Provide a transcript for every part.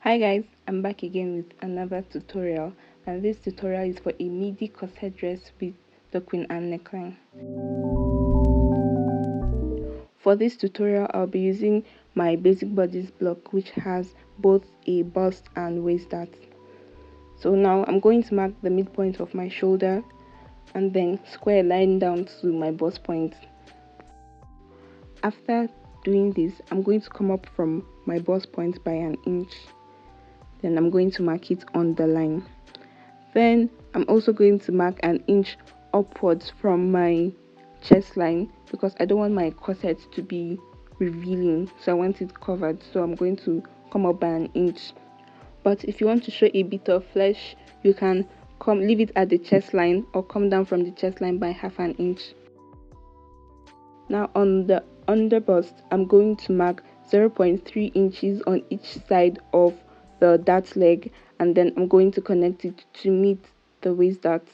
Hi guys, I'm back again with another tutorial, and this tutorial is for a midi corset dress with the Queen Anne neckline. For this tutorial, I'll be using my basic bodice block, which has both a bust and waist dart. So now I'm going to mark the midpoint of my shoulder and then square a line down to my bust point. After doing this, I'm going to come up from my bust point by an inch. Then I'm going to mark it on the line. Then I'm also going to mark an inch upwards from my chest line because I don't want my corset to be revealing, so I want it covered. So I'm going to come up by an inch. But if you want to show a bit of flesh, you can leave it at the chest line or come down from the chest line by half an inch. Now on the under bust, I'm going to mark 0.3 inches on each side of the dart leg, and then I'm going to connect it to meet the waist dart.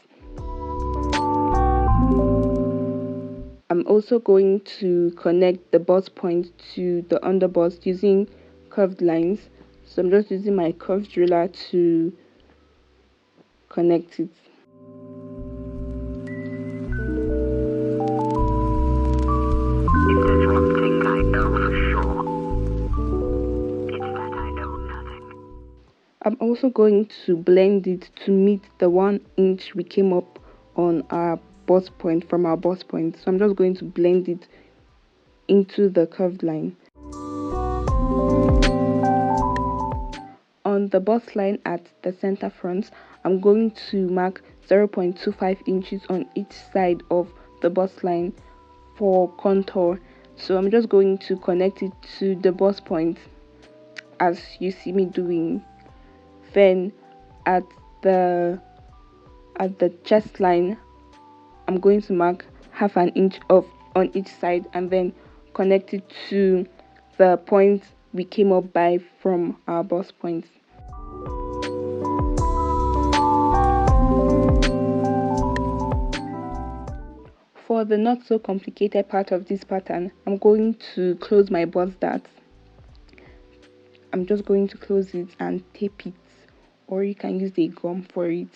I'm also going to connect the bust point to the under bust using curved lines. So I'm just using my curved ruler to connect it. I'm also going to blend it to meet the 1 inch we came up on our bust point from our bust point. So I'm just going to blend it into the curved line. On the bust line at the center front, I'm going to mark 0.25 inches on each side of the bust line for contour. So I'm just going to connect it to the bust point as you see me doing. Then at the chest line, I'm going to mark half an inch off on each side and then connect it to the point we came up by from our bust point. For the not so complicated part of this pattern, I'm going to close my bust dart. I'm just going to close it and tape it, or you can use a gum for it.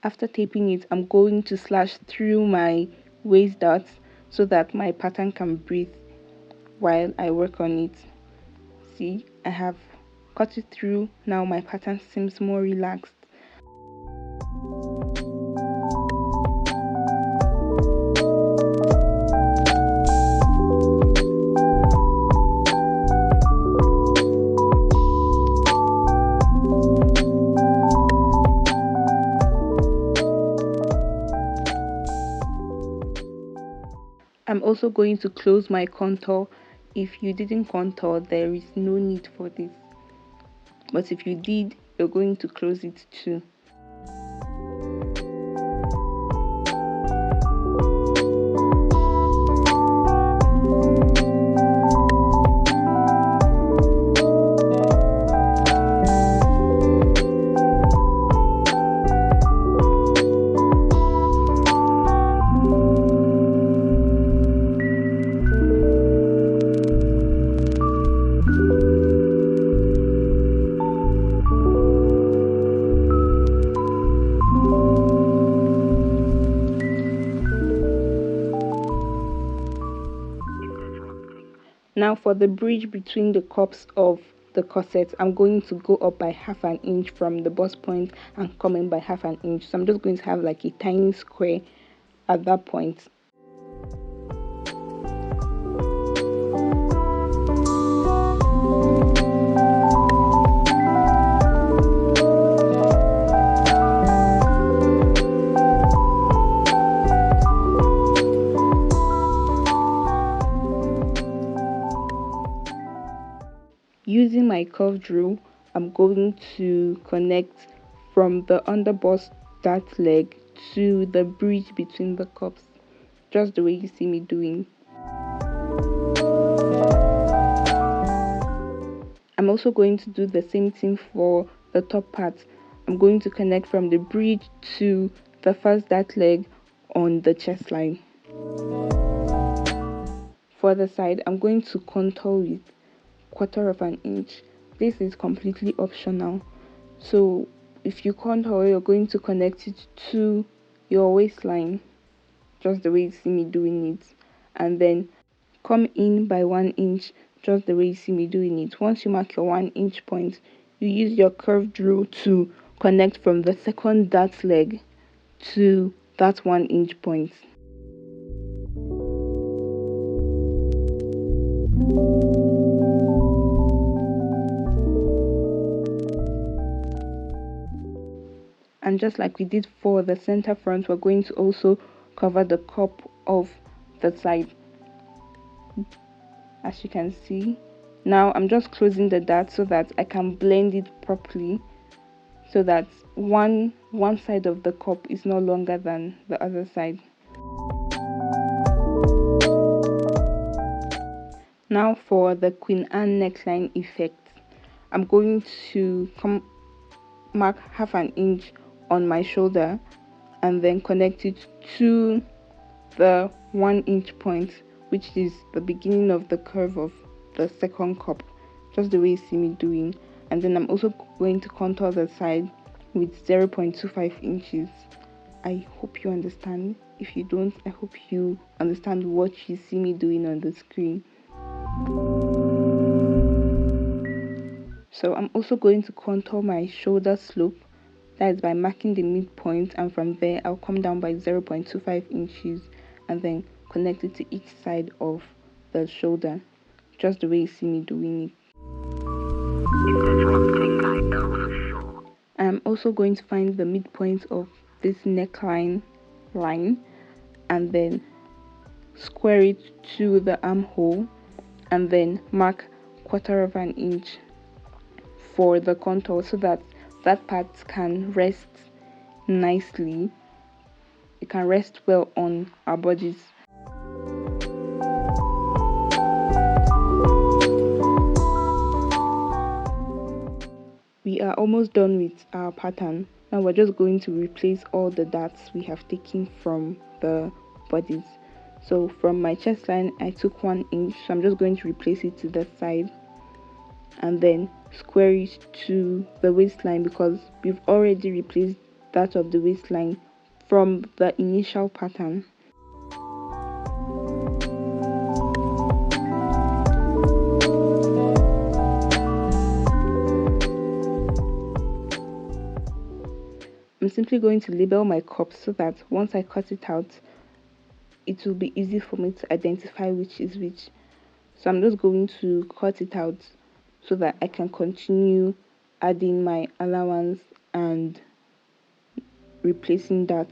After taping it, I'm going to slash through my waist darts so that my pattern can breathe while I work on it. See, I have cut it through. Now my pattern seems more relaxed. I'm also going to close my contour. If you didn't contour, there is no need for this. But if you did, you're going to close it too. Now for the bridge between the cups of the corset, I'm going to go up by half an inch from the bust point and come in by half an inch. So I'm just going to have like a tiny square at that point. Using my curved rule, I'm going to connect from the underbust dart leg to the bridge between the cups, just the way you see me doing. I'm also going to do the same thing for the top part. I'm going to connect from the bridge to the first dart leg on the chest line. For the side, I'm going to contour with 1/4 inch. This is completely optional. So if you contour, you're going to connect it to your waistline, just the way you see me doing it, and then come in by 1 inch, just the way you see me doing it. Once you mark your 1 inch point, you use your curved rule to connect from the second dart leg to that 1 inch point. And just like we did for the center front, we're going to also cover the cup of the side, as you can see. Now I'm just closing the dart so that I can blend it properly, so that one side of the cup is no longer than the other side. Now for the Queen Anne neckline effect, I'm going to mark 1/2 inch on my shoulder and then connect it to the 1 inch point, which is the beginning of the curve of the second cup, just the way you see me doing. And then I'm also going to contour the side with 0.25 inches. I hope you understand. If you don't, I hope you understand what you see me doing on the screen. So I'm also going to contour my shoulder slope, that is by marking the midpoint, and from there I'll come down by 0.25 inches and then connect it to each side of the shoulder, just the way you see me doing it. I'm also going to find the midpoint of this neckline line and then square it to the armhole and then mark 1/4 inch for the contour, so that that part can rest nicely. It can rest well on our bodies. We are almost done with our pattern. Now we're just going to replace all the darts we have taken from the bodies. So from my chest line I took 1 inch, so I'm just going to replace it to the side and then square it to the waistline, because we've already replaced that of the waistline from the initial pattern. I'm simply going to label my cup so that once I cut it out, it will be easy for me to identify which is which. So I'm just going to cut it out so that I can continue adding my allowance and replacing that.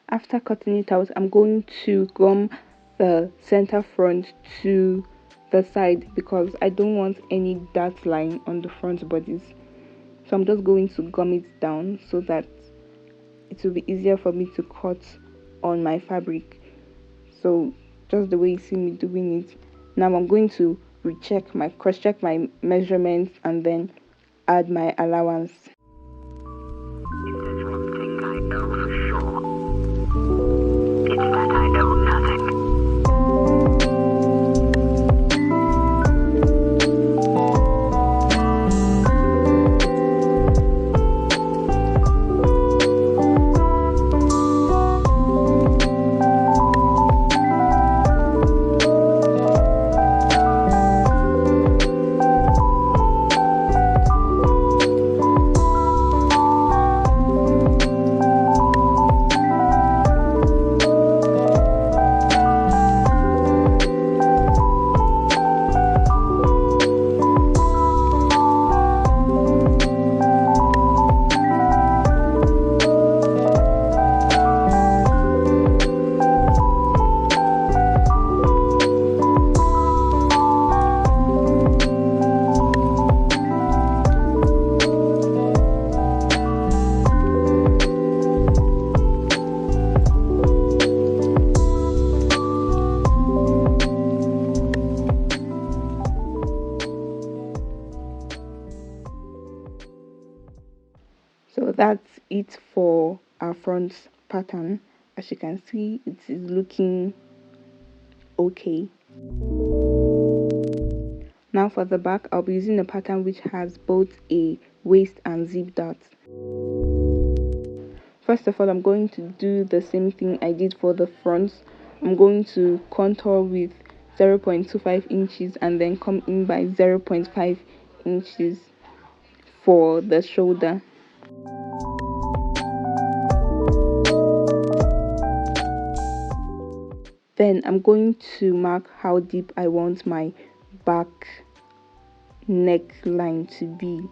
After cutting it out, I'm going to gum the center front to the side because I don't want any dart line on the front bodies. So I'm just going to gum it down so that it will be easier for me to cut on my fabric. So just the way you see me doing it. Now I'm going to cross-check my measurements and then add my allowance. it for our front pattern. As you can see, it is looking okay. Now for the back, I'll be using a pattern which has both a waist and zip dart. First of all, I'm going to do the same thing I did for the front. I'm going to contour with 0.25 inches and then come in by 0.5 inches for the shoulder. Then I'm going to mark how deep I want my back neckline to be.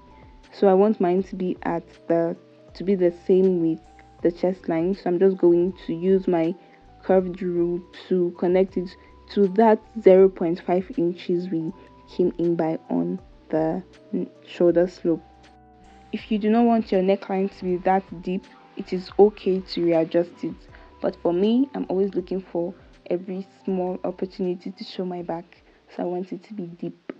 So I want mine to be the same with the chest line. So I'm just going to use my curved rule to connect it to that 0.5 inches we came in by on the shoulder slope. If you do not want your neckline to be that deep, it is okay to readjust it. But for me, I'm always looking for every small opportunity to show my back, so I want it to be deep.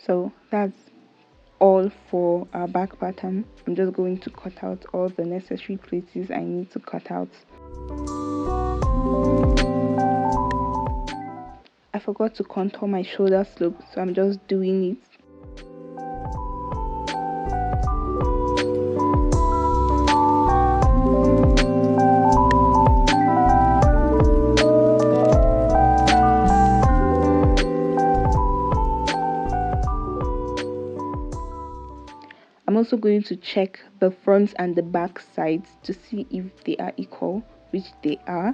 So that's all for our back pattern. I'm just going to cut out all the necessary places I need to cut out. I forgot to contour my shoulder slope, so I'm just doing it. I'm also going to check the front and the back sides to see if they are equal, which they are.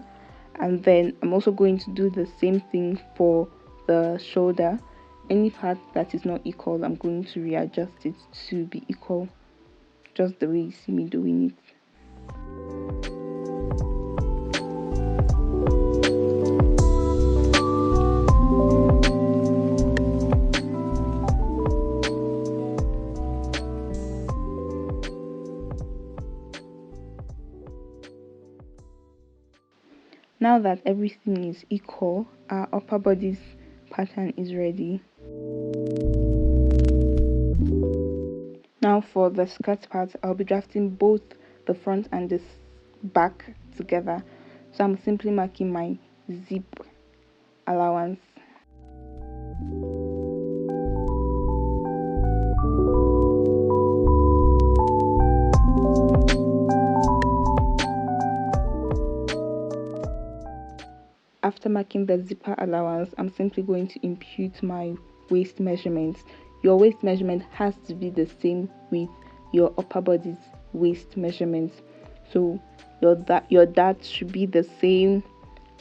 And then I'm also going to do the same thing for the shoulder. Any part that is not equal, I'm going to readjust it to be equal, just the way you see me doing it. Now that everything is equal, our upper bodice pattern is ready. Now for the skirt part, I'll be drafting both the front and the back together. So I'm simply marking my zip allowance. After marking the zipper allowance, I'm simply going to impute my waist measurements. Your waist measurement has to be the same with your upper body's waist measurements. So your dart should be the same,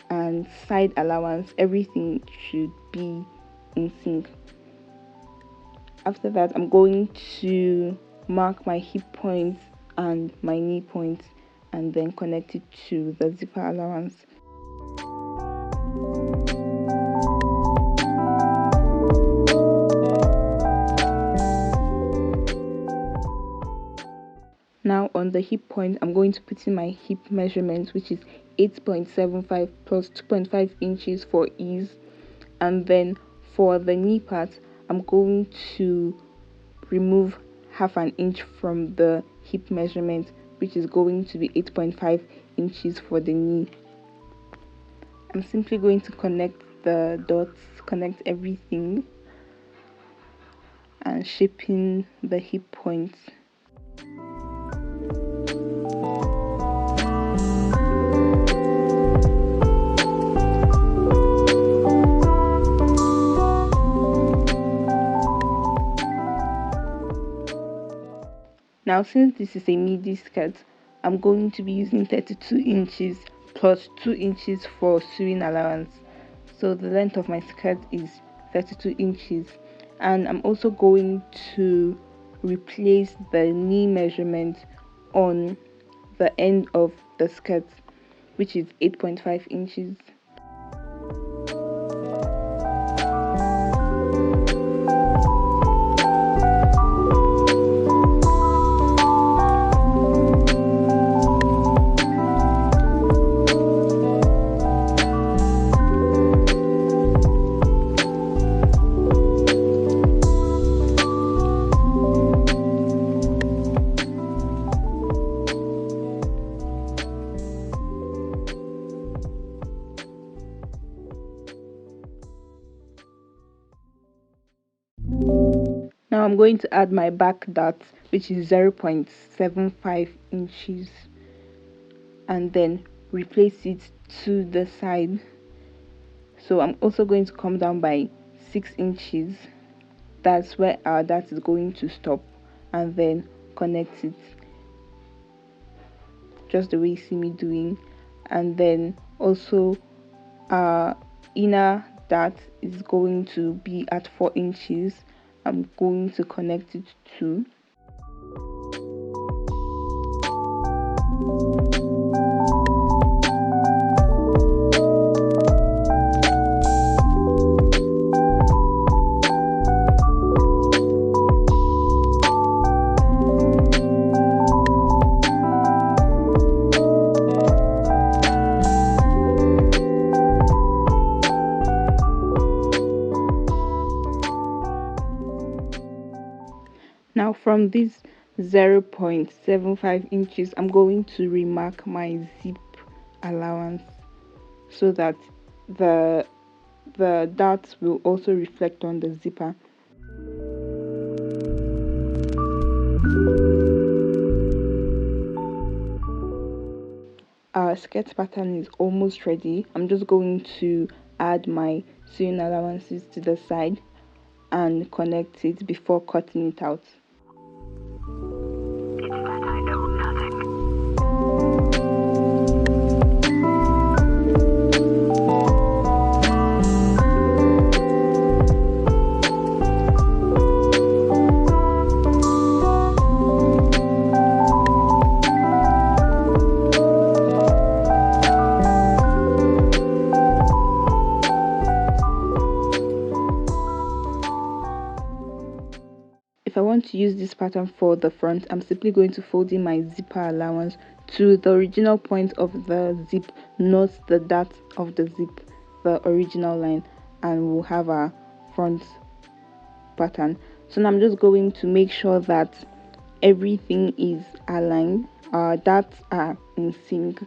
and side allowance, everything should be in sync. After that, I'm going to mark my hip points and my knee points and then connect it to the zipper allowance. Now on the hip point, I'm going to put in my hip measurement, which is 8.75 plus 2.5 inches for ease. And then for the knee part, I'm going to remove half an inch from the hip measurement, which is going to be 8.5 inches for the knee. I'm simply going to connect the dots, connect everything, and shape in the hip points. Now, since this is a midi skirt, I'm going to be using 32 inches plus 2 inches for sewing allowance. So the length of my skirt is 32 inches. And I'm also going to replace the knee measurement on the end of the skirt, which is 8.5 inches. Now I'm going to add my back dart, which is 0.75 inches, and then replace it to the side. So I'm also going to come down by 6 inches. That's where our dart is going to stop, and then connect it just the way you see me doing. And then also our inner dart is going to be at 4 inches. I'm going to connect it to. Now from this 0.75 inches, I'm going to remark my zip allowance so that the darts will also reflect on the zipper. Our skirt pattern is almost ready. I'm just going to add my sewing allowances to the side and connect it before cutting it out. If I want to use this pattern for the front, I'm simply going to fold in my zipper allowance to the original point of the zip, not the dart of the zip, the original line, and we'll have our front pattern. So now I'm just going to make sure that everything is aligned, our darts are in sync,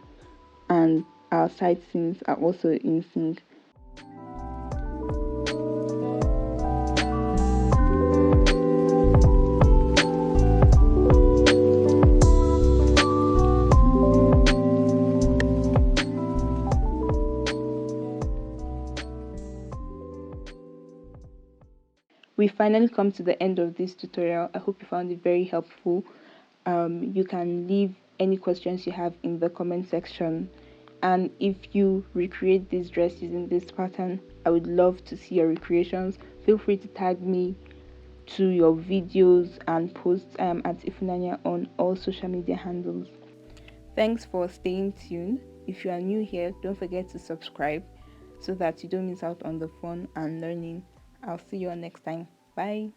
and our side seams are also in sync. We finally come to the end of this tutorial. I hope you found it very helpful. You can leave any questions you have in the comment section, and if you recreate this dress using this pattern, I would love to see your recreations. Feel free to tag me to your videos and posts. I am at Ifunanya on all social media handles. Thanks for staying tuned. If you are new here, don't forget to subscribe so that you don't miss out on the fun and learning. I'll see you all next time. Bye.